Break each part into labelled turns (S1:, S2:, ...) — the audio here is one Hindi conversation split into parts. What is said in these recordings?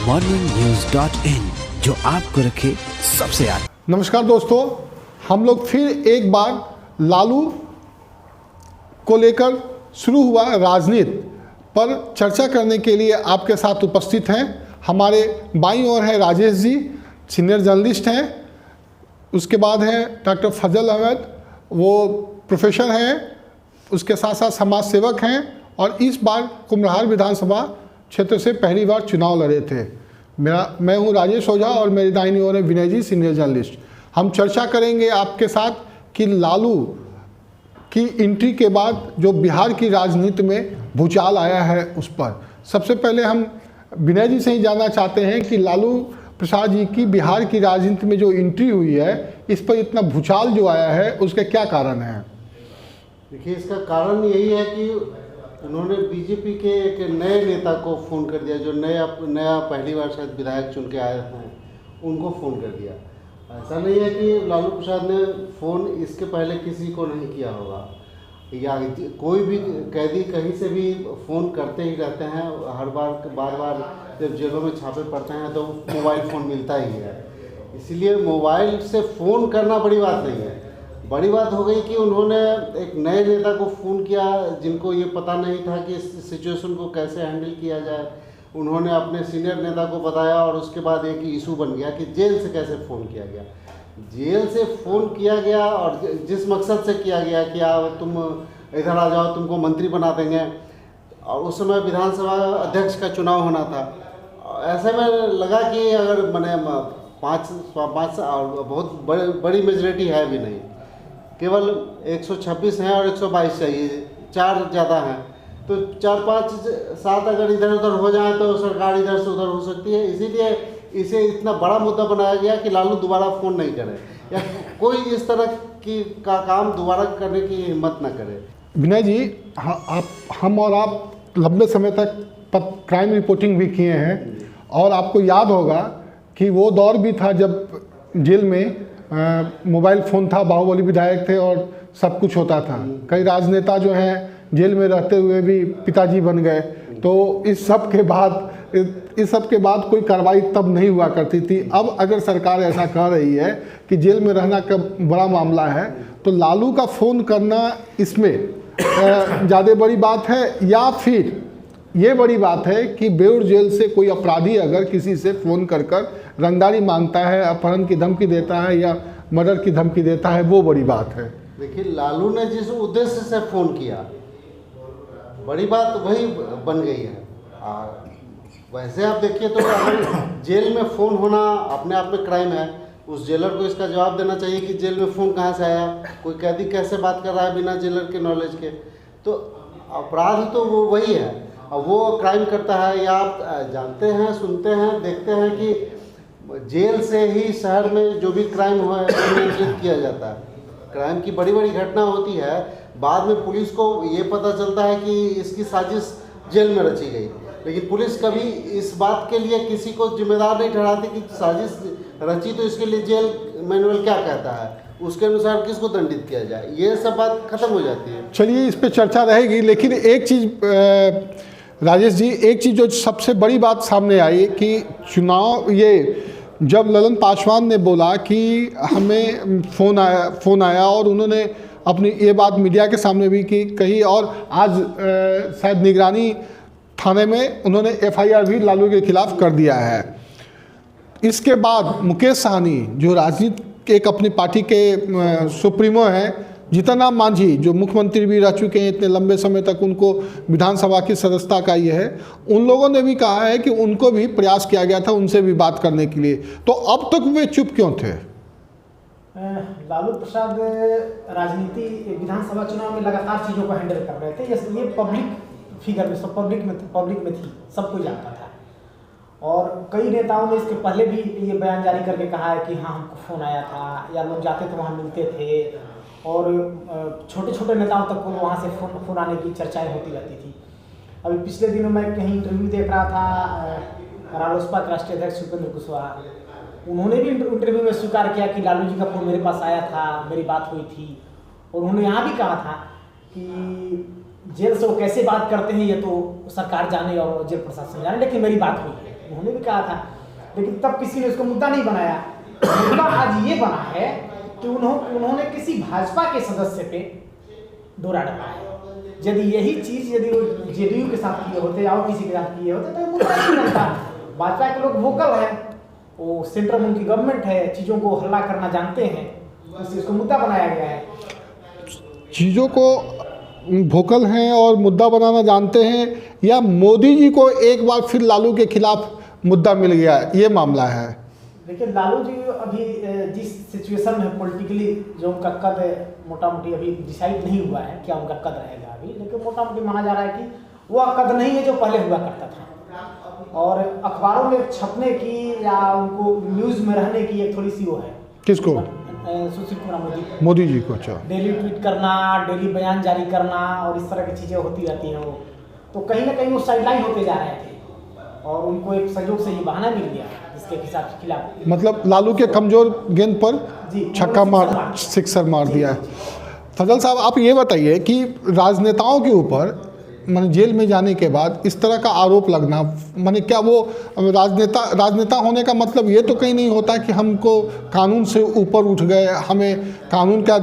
S1: morningnews.in, जो आपको रखे सबसे आगे।
S2: नमस्कार दोस्तों, हम लोग फिर एक बार लालू को लेकर शुरू हुआ राजनीति पर चर्चा करने के लिए आपके साथ उपस्थित हैं। हमारे बाईं ओर है राजेश जी, सीनियर जर्नलिस्ट हैं। उसके बाद हैं डॉक्टर फजल अहमद, वो प्रोफेसर हैं, उसके साथ साथ समाज सेवक हैं और इस बार कुम्हरार विधानसभा क्षेत्र से पहली बार चुनाव लड़े थे। मैं हूं राजेश ओझा और मेरी दाहिनी ओर है विनय जी, सीनियर जर्नलिस्ट। हम चर्चा करेंगे आपके साथ कि लालू की एंट्री के बाद जो बिहार की राजनीति में भूचाल आया है उस पर। सबसे पहले हम विनय जी से ही जानना चाहते हैं कि लालू प्रसाद जी की बिहार की राजनीति में जो एंट्री हुई है, इस पर इतना भूचाल जो आया है, उसके क्या कारण हैं?
S3: देखिए, इसका कारण यही है कि उन्होंने बीजेपी के एक नए नेता को फ़ोन कर दिया, जो नया पहली बार शायद विधायक चुन के आए हैं, उनको फ़ोन कर दिया। ऐसा नहीं है कि लालू प्रसाद ने फ़ोन इसके पहले किसी को नहीं किया होगा, या कोई भी कैदी कहीं से भी फ़ोन करते ही रहते हैं। हर बार जब जेलों में छापे पड़ते हैं तो मोबाइल फ़ोन मिलता ही है। इसलिए मोबाइल से फ़ोन करना बड़ी बात नहीं है। बड़ी बात हो गई कि उन्होंने एक नए नेता को फ़ोन किया, जिनको ये पता नहीं था कि इस सिचुएशन को कैसे हैंडल किया जाए। उन्होंने अपने सीनियर नेता को बताया और उसके बाद एक इशू बन गया कि जेल से कैसे फ़ोन किया गया। जेल से फ़ोन किया गया और जिस मकसद से किया गया कि तुम इधर आ जाओ, तुमको मंत्री बना देंगे, और उस समय विधानसभा अध्यक्ष का चुनाव होना था। ऐसे में लगा कि अगर मैंने पाँच बहुत बड़ी मेजॉरिटी है भी नहीं, केवल 126 हैं और 122 चाहिए, 4 ज़्यादा हैं, तो 4, 5, 7 अगर इधर उधर हो जाए तो सरकार इधर से उधर हो सकती है। इसीलिए इसे इतना बड़ा मुद्दा बनाया गया कि लालू दोबारा फ़ोन नहीं करे या कोई इस तरह की काम दोबारा करने की हिम्मत ना करे।
S2: विनय जी, हम और आप लंबे समय तक क्राइम रिपोर्टिंग भी किए हैं और आपको याद होगा कि वो दौर भी था जब जेल में मोबाइल फ़ोन था, बाहुबली विधायक थे और सब कुछ होता था। कई राजनेता जो हैं जेल में रहते हुए भी पिताजी बन गए। तो इस सब के बाद कोई कार्रवाई तब नहीं हुआ करती थी। अब अगर सरकार ऐसा कह रही है कि जेल में रहना का बड़ा मामला है, तो लालू का फ़ोन करना इसमें ज़्यादा बड़ी बात है, या फिर ये बड़ी बात है कि बेउर जेल से कोई अपराधी अगर किसी से फ़ोन कर रंगदारी मांगता है, अपहरण की धमकी देता है या मर्डर की धमकी देता है, वो बड़ी बात है।
S3: देखिए, लालू ने जिस उद्देश्य से फ़ोन किया, बड़ी बात वही बन गई है। वैसे आप देखिए तो अगर जेल में फ़ोन होना अपने आप में क्राइम है, उस जेलर को इसका जवाब देना चाहिए कि जेल में फ़ोन कहाँ से आया, कोई कैदी कैसे बात कर रहा है बिना जेलर के नॉलेज के। तो अपराध तो वो वही है, और वो क्राइम करता है। या आप जानते हैं, सुनते हैं, देखते हैं कि जेल से ही शहर में जो भी क्राइम हो है नियंत्रित किया जाता है। क्राइम की बड़ी बड़ी घटना होती है, बाद में पुलिस को ये पता चलता है कि इसकी साजिश जेल में रची गई, लेकिन पुलिस कभी इस बात के लिए किसी को जिम्मेदार नहीं ठहराती कि साजिश रची तो इसके लिए जेल मैनुअल क्या कहता है, उसके अनुसार किसको दंडित किया जाए, ये सब बात खत्म हो जाती है।
S2: चलिए, इस पे चर्चा रहेगी, लेकिन एक चीज़ राजेश जी, एक चीज़ जो सबसे बड़ी बात सामने आई कि चुनाव ये जब ललन पासवान ने बोला कि हमें फ़ोन आया और उन्होंने अपनी ये बात मीडिया के सामने भी की कही, और आज शायद निगरानी थाने में उन्होंने FIR भी लालू के खिलाफ कर दिया है। इसके बाद मुकेश सहनी, जो राजनीति के एक अपनी पार्टी के सुप्रीमो हैं, जीतन राम मांझी, जो मुख्यमंत्री भी रह चुके हैं इतने लंबे समय तक, उनको विधानसभा की सदस्यता का ये है, उन लोगों ने भी कहा है कि उनको भी प्रयास किया गया था उनसे भी बात करने के लिए। तो अब तक वे चुप क्यों थे?
S4: लालू प्रसाद राजनीति विधानसभा चुनाव में लगातार चीज़ों को हैंडल कर रहे थे। ये पब्लिक फिगर में, सब पब्लिक में थी, सब कोई जानता था। और कई नेताओं ने इसके पहले भी ये बयान जारी करके कहा है कि हाँ, हमको फ़ोन आया था, या लोग जाते थे वहाँ मिलते थे, और छोटे छोटे नेताओं तक को वहाँ से फ़ोन आने की चर्चाएं होती रहती थी। अभी पिछले दिनों मैं कहीं इंटरव्यू देख रहा था, रालोसपा के राष्ट्रीय अध्यक्ष उपेंद्र कुशवाहा, उन्होंने भी इंटरव्यू में स्वीकार किया कि लालू जी का फ़ोन मेरे पास आया था, मेरी बात हुई थी। और उन्होंने यहाँ भी कहा था कि जेल से वो कैसे बात करते हैं ये तो सरकार जाने और जेल प्रशासन जाने, लेकिन मेरी बात हुई है। उन्होंने भी कहा था, लेकिन तब किसी ने उसको मुद्दा नहीं बनाया। मुद्दा आज ये बना है कि उन्होंने किसी भाजपा के सदस्य पे दौरा डाला है। यदि यही चीज़ यदि वो जेडीयू के साथ किए होते या और किसी के साथ किए होते तो ये मुद्दा नहीं बनता। भाजपा के लोग वोकल हैं, वो सेंट्रल में उनकी गवर्नमेंट है, चीज़ों को हल्ला करना जानते हैं, इसलिए इसको मुद्दा बनाया गया है।
S2: चीज़ों को वोकल हैं और मुद्दा बनाना जानते हैं, या मोदी जी को एक बार फिर लालू के खिलाफ मुद्दा मिल गया, ये मामला है?
S4: देखिए, लालू जी अभी जिस सिचुएशन में पॉलिटिकली जो उनका कद मोटा मोटी अभी डिसाइड नहीं हुआ है क्या उनका कद रहेगा अभी, लेकिन मोटा मोटी माना जा रहा है कि वो कद नहीं है जो पहले हुआ करता था। और अखबारों में छपने की या उनको न्यूज़ में रहने की एक थोड़ी सी वो है।
S2: किसको?
S4: सुशील कुमार
S2: मोदी जी को। अच्छा,
S4: डेली ट्वीट करना, डेली बयान जारी करना और इस तरह की चीज़ें होती रहती हैं। वो तो कहीं ना कहीं वो साइडलाइन होते जा रहे थे और उनको एक सहयोग से ये बहाना मिल गया जिसके खिलाफ,
S2: मतलब लालू के कमजोर गेंद पर छक्का मार, सिक्सर मार दिया है। फजल साहब, आप ये बताइए कि राजनेताओं के ऊपर माने जेल में जाने के बाद इस तरह का आरोप लगना, माने क्या वो राजनेता होने का मतलब ये तो कहीं नहीं होता कि हमको कानून से ऊपर उठ गए, हमें कानून का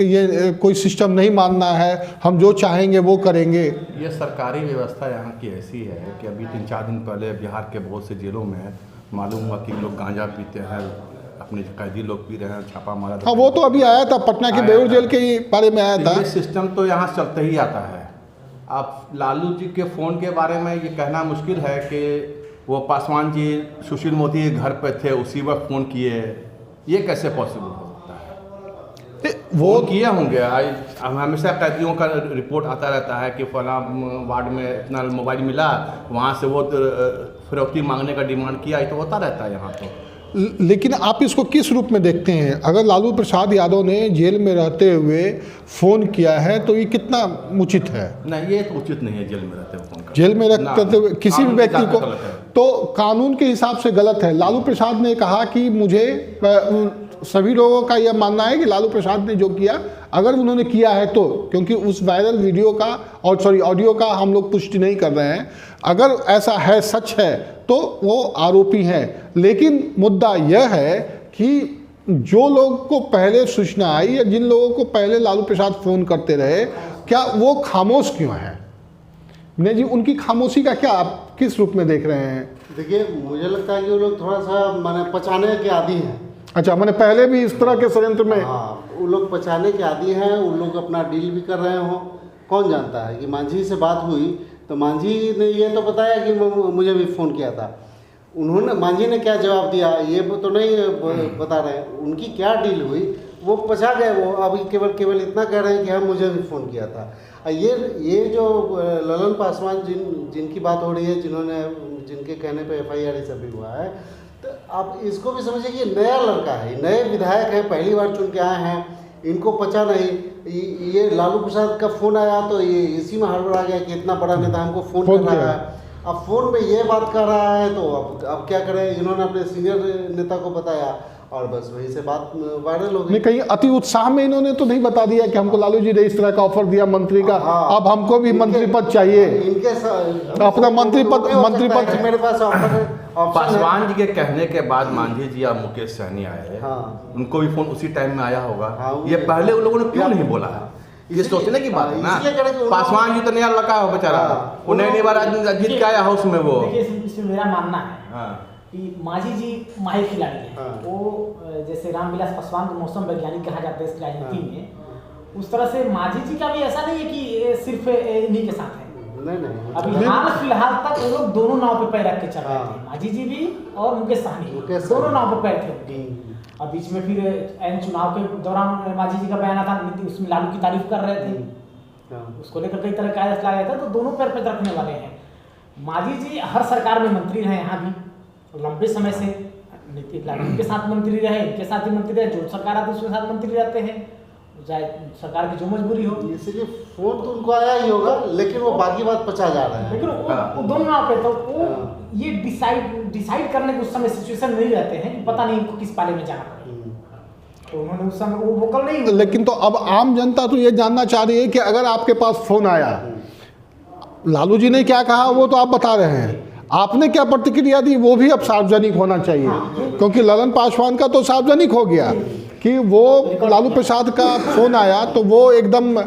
S2: ये कोई सिस्टम नहीं मानना है, हम जो चाहेंगे वो करेंगे?
S5: ये सरकारी व्यवस्था यहाँ की ऐसी है कि अभी 3-4 दिन पहले बिहार के बहुत से जेलों में मालूम हुआ कि लोग गांजा पीते हैं, अपने कैदी लोग पी रहे हैं, छापा मारा।
S2: हाँ, वो तो अभी आया था, पटना के बेऊर जेल के बारे में आया था।
S5: ये सिस्टम तो यहाँ चलते ही आता है। अब लालू जी के फ़ोन के बारे में ये कहना मुश्किल है कि वो पासवान जी सुशील मोदी के घर पे थे, उसी वक्त फ़ोन किए, ये कैसे पॉसिबल हो सकता है? वो किए होंगे। हमेशा कैदियों का रिपोर्ट आता रहता है कि फला वार्ड में इतना मोबाइल मिला, वहाँ से वो फिरौती मांगने का डिमांड किया, ये तो होता रहता है यहाँ तो।
S2: लेकिन आप इसको किस रूप में देखते हैं? अगर लालू प्रसाद यादव ने जेल में रहते हुए फ़ोन किया है तो ये कितना उचित है?
S5: नहीं, ये तो उचित नहीं है जेल में रहते हुए फ़ोन करना।
S2: जेल में रहते हुए किसी भी व्यक्ति को तो कानून के हिसाब से गलत है। लालू प्रसाद ने कहा कि मुझे, सभी लोगों का यह मानना है कि लालू प्रसाद ने जो किया, अगर उन्होंने किया है तो, क्योंकि उस वायरल वीडियो का और ऑडियो का हम लोग पुष्टि नहीं कर रहे हैं, अगर ऐसा है, सच है, तो वो आरोपी हैं। लेकिन मुद्दा यह है कि जो लोग को पहले सूचना आई या जिन लोगों को पहले लालू प्रसाद फ़ोन करते रहे, क्या वो खामोश क्यों हैं? विनय जी, उनकी खामोशी का क्या आप किस रूप में देख रहे हैं?
S3: देखिए, मुझे लगता है कि वो लोग थोड़ा सा माने पचाने के आदी हैं।
S2: अच्छा, मैंने पहले भी इस तरह के षड्यंत्र में।
S3: हाँ, वो लोग पचाने के आदी हैं, उन लोग अपना डील भी कर रहे हों। कौन जानता है कि मांझी से बात हुई तो मांझी ने ये तो बताया कि मुझे भी फ़ोन किया था। उन्होंने, मांझी ने क्या जवाब दिया ये तो नहीं बता रहे, उनकी क्या डील हुई, वो पचा गए। वो अभी केवल इतना कह रहे हैं कि हाँ, मुझे भी फ़ोन किया था। ये जो ललन पासवान जिनकी बात हो रही है, जिनके कहने पे FIR ये सब भी हुआ है, तो आप इसको भी समझिए कि नया लड़का है, नए विधायक हैं, पहली बार चुन के आए हैं, इनको पता नहीं। ये लालू प्रसाद का फ़ोन आया तो ये इसी में हड़बड़ा गया कि इतना बड़ा नेता हमको फ़ोन कर रहा है। अब फ़ोन पे ये बात कर रहा है तो अब क्या करें? इन्होंने अपने सीनियर नेता को बताया और बस वहीं से बात वायरल हो गई।
S2: नहीं, कहीं अति उत्साह में इन्होंने तो नहीं बता दिया कि हमको लालू जी ने इस तरह का ऑफर दिया मंत्री का, अब हमको भी मंत्री पद चाहिए, अपना मंत्री पद
S3: मेरे पास ऑफर।
S5: पासवान जी के कहने के बाद मांझी जी और मुकेश सहनी आए, उनको भी फ़ोन उसी टाइम में आया होगा। ये पहले उन लोगों ने क्यों नहीं बोला है? ये सोचने की बात है ना। पासवान जी तो नया लड़का हो बेचारा, वो नई बार जीत के आया हाउस में। वो
S4: देखिए, इसमें मेरा मानना है कि मांझी जी माहिर खिलाड़ी हैं। वो जैसे रामविलास पासवान को मौसम वैज्ञानिक कहा जाता है इस राजनीति में, उस तरह से मांझी जी का भी ऐसा नहीं है कि सिर्फ इन्हीं के साथ है।
S3: नहीं,
S4: अभी हाल फिलहाल तक वो लोग दोनों नाव पे पैर रख के चल रहे थे, मांझी जी भी और मुकेश सहनी, दोनों नाव पे पैर थे उनके। और बीच में फिर एन चुनाव के दौरान मांझी जी का बयान था, उसमें लालू की तारीफ कर रहे थे, उसको लेकर कई तरह का आयास लाया था। तो दोनों पैर पे रखने वाले हैं। मांझी जी हर सरकार में मंत्री रहे, यहाँ भी लंबे समय से लालू के साथ मंत्री रहे, इनके साथ भी मंत्री रहे, जो सरकार आती है उसके साथ मंत्री रहते हैं, चाहे सरकार की जो मजबूरी हो।
S3: इसलिए फ़ोन तो उनको आया ही होगा, लेकिन वो बाकी बात पचा जा रहा है।
S4: लेकिन वो दोनों नाव पे तो वो ये डिसाइड करने के उस समय सिचुएशन नहीं रहते हैं कि पता नहीं इनको किस पाले में जाना पड़ेगा, तो उन्होंने उस समय वो वोकल नहीं।
S2: लेकिन तो अब आम जनता तो ये जानना चाह रही है कि अगर आपके पास फ़ोन आया, लालू जी ने क्या कहा वो तो आप बता रहे हैं, आपने क्या प्रतिक्रिया दी वो भी अब सार्वजनिक होना चाहिए, क्योंकि ललन पासवान का तो सार्वजनिक हो गया कि वो लालू प्रसाद का फोन आया तो वो एकदम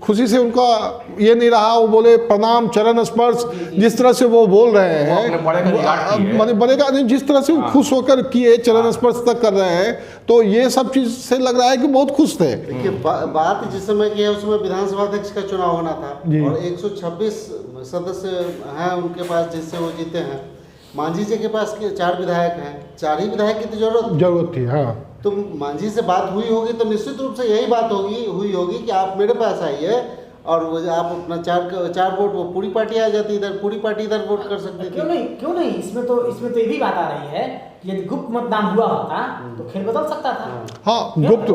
S2: खुशी से उनका ये नहीं रहा, वो बोले प्रणाम चरण स्पर्श, जिस तरह से वो बोल रहे हैं माने बड़ेगा नहीं, जिस तरह से वो खुश होकर किए चरण स्पर्श तक कर रहे हैं, तो ये सब चीज़ से लग रहा है कि बहुत खुश थे।
S3: देखिए बात जिस समय की है उस समय विधानसभा अध्यक्ष का चुनाव होना था और 126 सदस्य हैं उनके पास जिससे वो जीते हैं। मांझी जी के पास 4 विधायक हैं, 4 ही विधायक की तो जरूरत
S2: थी। हाँ,
S3: तो मांझी से बात हुई होगी तो निश्चित रूप से यही बात हुई होगी कि आप मेरे पास आइए और वो आप अपना 4 वोट, वो पूरी पार्टी आ जाती इधर, पूरी पार्टी इधर वोट कर सकती थी।
S4: क्यों नहीं इसमें तो ये भी बात आ रही है कि यदि गुप्त मतदान हुआ होता तो खेल बदल सकता था।
S2: हाँ गुप्त,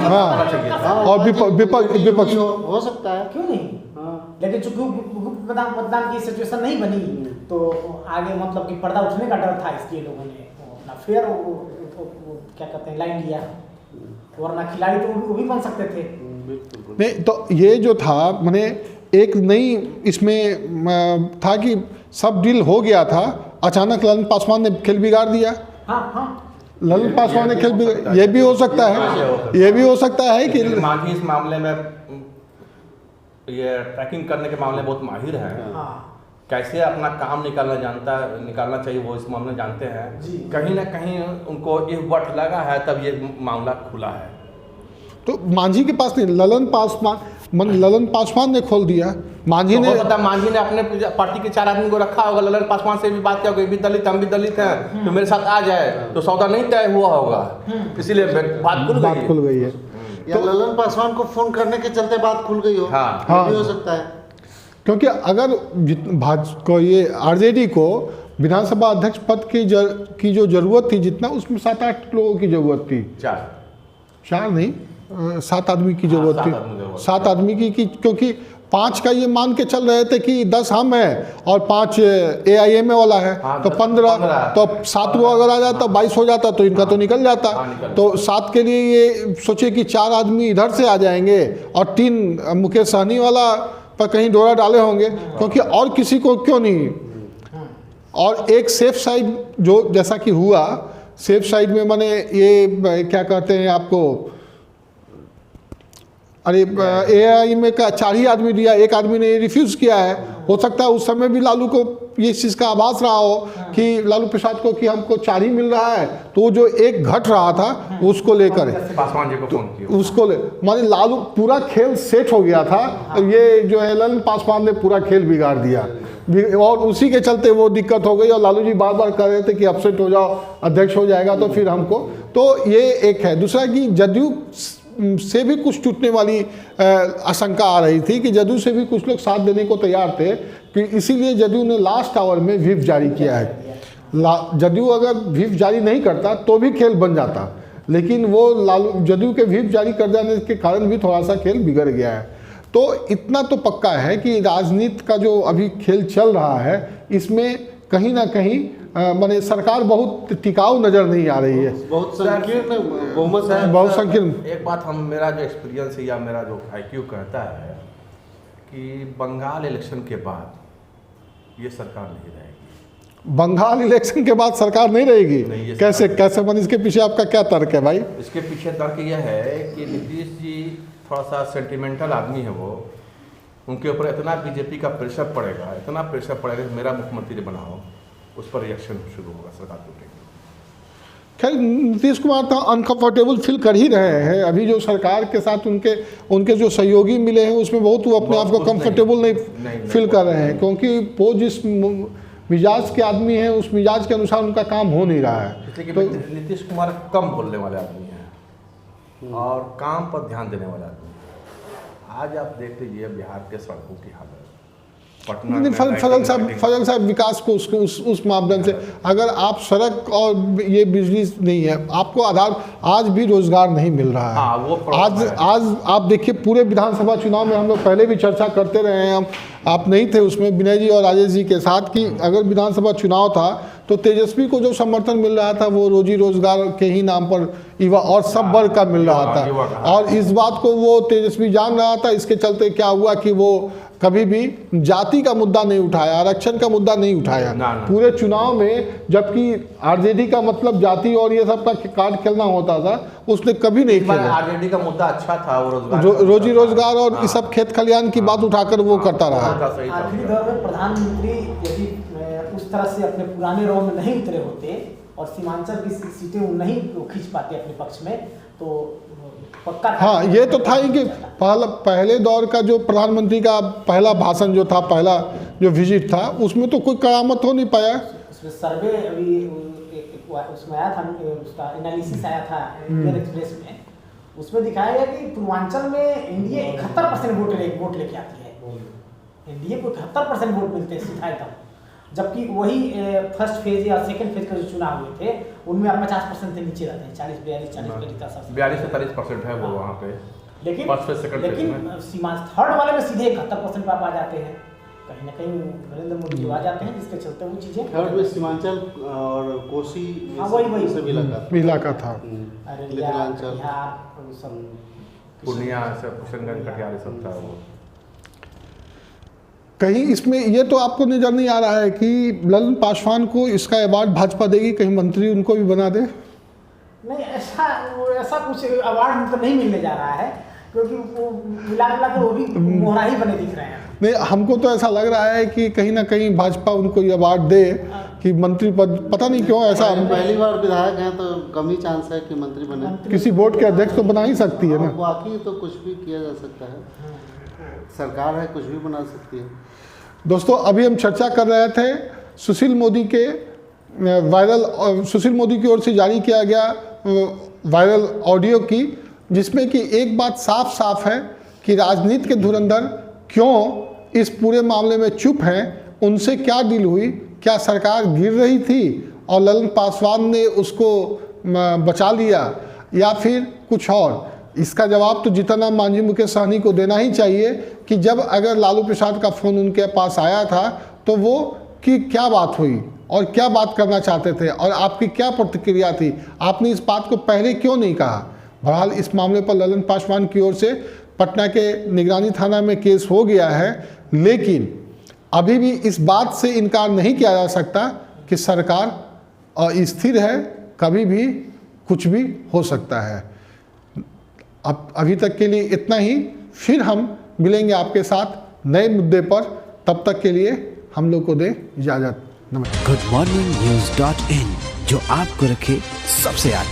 S2: हाँ, और विपक्ष
S3: हो सकता है,
S4: क्यों नहीं। लेकिन चूंकि गुप्त मतदान की सिचुएशन नहीं बनी तो आगे मतलब कि पर्दा उठने का डर था, इसलिए लोगों ने अपना फिर क्या कहते हैं लाइन लिया, वरना खिलाड़ी तो वो भी बन सकते थे।
S2: नहीं तो ये जो था मैंने एक नई इसमें था कि सब डील हो गया था, अचानक ललन पासवान ने खेल बिगाड़ दिया।
S4: हाँ
S2: ललन पासवान ने खेल बिगाड़, ये भी हो सकता है, ये भी हो सकता है कि
S5: मांझी इस मामले में ये ट्रैकिंग करने के मामले में बहुत माहिर है। कैसे अपना काम निकालना चाहिए वो इस मामले में जानते हैं। कहीं ना कहीं उनको ये वट लगा है तब ये मामला खुला है। तो
S2: मांझी के पास नहीं, ललन पासवान ने खोल दिया। मांझी ने
S5: अपने पार्टी के 4 आदमी को रखा होगा, ललन पासवान से भी बात किया होगा, भी दलित हम भी दलित हैं तो मेरे साथ आ जाए, तो सौदा नहीं तय हुआ होगा, इसीलिए बात खुल गई है।
S3: या ललन पासवान को फोन करने के चलते बात खुल गई हो।
S2: हाँ,
S3: हो सकता है,
S2: क्योंकि अगर भाजपा को ये आरजेडी को विधानसभा अध्यक्ष पद की जो जरूरत थी जितना, उसमें 7-8 लोगों की जरूरत थी। 4 नहीं 7 आदमी की जरूरत थी, 7 आदमी की, क्योंकि 5 का ये मान के चल रहे थे कि 10 हम हैं और 5 AIMA वाला है, तो 15, तो 7 वो अगर आ जाता 22 हो जाता तो इनका तो निकल जाता। तो 7 के लिए ये सोचे कि 4 आदमी इधर से आ जाएंगे और 3 मुकेश सहनी वाला पर कहीं डोरा डाले होंगे, क्योंकि और किसी को क्यों नहीं। और एक सेफ साइड जो जैसा कि हुआ, सेफ साइड में मैंने ये क्या कहते हैं आपको, अरे AIMA का 4 ही आदमी दिया, 1 आदमी ने रिफ्यूज़ किया है। हो सकता है उस समय भी लालू को ये चीज़ का आभास रहा हो कि लालू प्रसाद को कि हमको 4 ही मिल रहा है, तो जो एक घट रहा था उसको लेकर
S5: पासवान जी को फोन किया,
S2: उसको माने लालू पूरा खेल सेट हो गया था। ये जो है ललन पासवान ने पूरा खेल बिगाड़ दिया और उसी के चलते वो दिक्कत हो गई। और लालू जी बार बार कह रहे थे कि अपसेट हो जाओ, अध्यक्ष हो जाएगा तो फिर हमको, तो ये एक है। दूसरा कि जदयू से भी कुछ टूटने वाली आशंका आ रही थी कि जदयू से भी कुछ लोग साथ देने को तैयार थे, कि इसीलिए जदयू ने लास्ट आवर में व्हिप जारी किया है। जदयू अगर व्हिप जारी नहीं करता तो भी खेल बन जाता, लेकिन वो जदयू के व्हिप जारी कर जाने के कारण भी थोड़ा सा खेल बिगड़ गया है। तो इतना तो पक्का है कि राजनीति का जो अभी खेल चल रहा है इसमें कहीं ना कहीं माने सरकार बहुत टिकाऊ नज़र नहीं आ रही है,
S3: बहुत संकीर्ण बहुमत है,
S2: बहुत संकीर्ण।
S5: एक बात मेरा जो एक्सपीरियंस है या मेरा जो IQ कहता है कि बंगाल इलेक्शन के बाद ये सरकार नहीं रहेगी।
S2: बंगाल इलेक्शन के बाद सरकार नहीं रहेगी? कैसे मन, इसके पीछे आपका क्या तर्क है भाई?
S5: इसके पीछे तर्क यह है कि नीतीश जी थोड़ा सा सेंटिमेंटल आदमी है, वो उनके ऊपर इतना बीजेपी का प्रेशर पड़ेगा, इतना प्रेशर पड़ेगा कि मेरा मुख्यमंत्री बनाओ, उस पर रिएक्शन शुरू होगा, सरकार टूटेगी।
S2: खैर नीतीश कुमार तो अनकंफर्टेबल फील कर ही रहे हैं। अभी जो सरकार के साथ उनके जो सहयोगी मिले हैं उसमें बहुत वो अपने आप को कंफर्टेबल नहीं फील कर रहे हैं, क्योंकि वो जिस मिजाज के आदमी हैं उस मिजाज के अनुसार उनका काम हो नहीं रहा है।
S5: तो नीतीश कुमार कम बोलने वाले आदमी हैं और काम पर ध्यान देने वाले आदमी हैं। आज आप देख लीजिए बिहार के सड़कों की हालत,
S2: फजल साहब विकास को उस मापदंड से, अगर आप सड़क और ये बिजली नहीं है, आपको आधार आज भी रोजगार नहीं मिल रहा है। आज आप देखिए पूरे विधानसभा चुनाव में हम लोग पहले भी चर्चा करते रहे हैं, आप नहीं थे उसमें, विनय जी और राजेश जी के साथ, कि अगर विधानसभा चुनाव था तो तेजस्वी को जो समर्थन मिल रहा था वो रोजी रोजगार के ही नाम पर युवा और सब वर्ग का मिल रहा था, और इस बात को वो तेजस्वी जान रहा था। इसके चलते क्या हुआ कि वो कभी भी जाति का मुद्दा नहीं उठाया, आरक्षण का मुद्दा नहीं उठाया
S5: ना।
S2: पूरे चुनाव में, जबकि आरजेडी का मतलब जाति और ये सब का कार्ड खेलना होता था, उसने कभी नहीं खेला।
S5: आरजेडी का मुद्दा अच्छा था, वो रोजगार
S2: रोजी रोजगार और इस सब खेत खलियान की बात उठाकर वो करता रहा।
S4: आखिरी दौर में प्रधानमंत्री यदि उस तरह से अपने पुराने रॉ में नहीं उतरे होते और सीमांचल की सीटें वो नहीं खींच पाते अपने पक्ष में, तो पक्का
S2: हाँ, ये तो था ही कि पहले दौर का जो प्रधानमंत्री का पहला भाषण जो था, पहला जो विजिट था, उसमें तो कोई करामत हो नहीं पाया।
S4: उसमें सर्वे अभी उसमें आया था, उसका एनालिसिस आया था इंडियन एक्सप्रेस में, उसमें दिखाया गया कि पूर्वांचल में एनडीए 71% वोट लेके आती है। एनडीए को 71% वोट मिलते हैं सीधा एकदम, जबकि वही फर्स्ट फेज या सेकंड फेज का जो चुनाव हुए थे उनमें 50% से नीचे रहते हैं, 42 से 40%
S5: है वो वहाँ पे।
S4: लेकिन सीमा थर्ड वाले में सीधे 71% पे आप आ जाते हैं, कहीं ना कहीं नरेंद्र मोदी जो आ जाते हैं, जिसके चलते वो चीजें।
S3: थर्ड में सीमांचल और कोसी
S4: वही
S3: सब
S2: इलाका था,
S3: मिथिलांचल,
S5: पूर्णिया, किशनगंज, कटिहार सब था वो।
S2: कहीं इसमें ये तो आपको नजर नहीं आ रहा है कि ललन पासवान को इसका अवार्ड भाजपा देगी, कहीं मंत्री उनको भी बना दे?
S4: नहीं, ऐसा कुछ अवार्ड मतलब नहीं मिलने जा रहा है, क्योंकि वो मिला कर वो भी मोहरा ही बने दिख रहे हैं।
S2: नहीं, हमको तो ऐसा लग रहा है कि कहीं ना कहीं भाजपा उनको ये अवार्ड दे कि मंत्री पद, पता नहीं क्यों ऐसा।
S3: पहली बार विधायक हैं तो कम ही चांस है कि मंत्री बने।
S2: किसी बोर्ड के अध्यक्ष तो बना ही सकती है ना।
S3: बाकी तो कुछ भी किया जा सकता है, सरकार है, कुछ भी बना सकती है।
S2: दोस्तों, अभी हम चर्चा कर रहे थे सुशील मोदी के सुशील मोदी की ओर से जारी किया गया वायरल ऑडियो की, जिसमें कि एक बात साफ साफ है कि राजनीति के धुरंधर क्यों इस पूरे मामले में चुप हैं, उनसे क्या डील हुई, क्या सरकार गिर रही थी और ललन पासवान ने उसको बचा लिया या फिर कुछ और? इसका जवाब तो जीतनराम मांझी मुकेश सहनी को देना ही चाहिए कि जब अगर लालू प्रसाद का फ़ोन उनके पास आया था तो वो कि क्या बात हुई और क्या बात करना चाहते थे और आपकी क्या प्रतिक्रिया थी, आपने इस बात को पहले क्यों नहीं कहा? बहरहाल इस मामले पर ललन पासवान की ओर से पटना के निगरानी थाना में केस हो गया है, लेकिन अभी भी इस बात से इनकार नहीं किया जा सकता कि सरकार स्थिर है, कभी भी कुछ भी हो सकता है। अब अभी तक के लिए इतना ही, फिर हम मिलेंगे आपके साथ नए मुद्दे पर, तब तक के लिए हम लोग को दे इजाज़त। नमस्कार।
S1: goodmorningnews.in, जो आपको रखे सबसे आगे।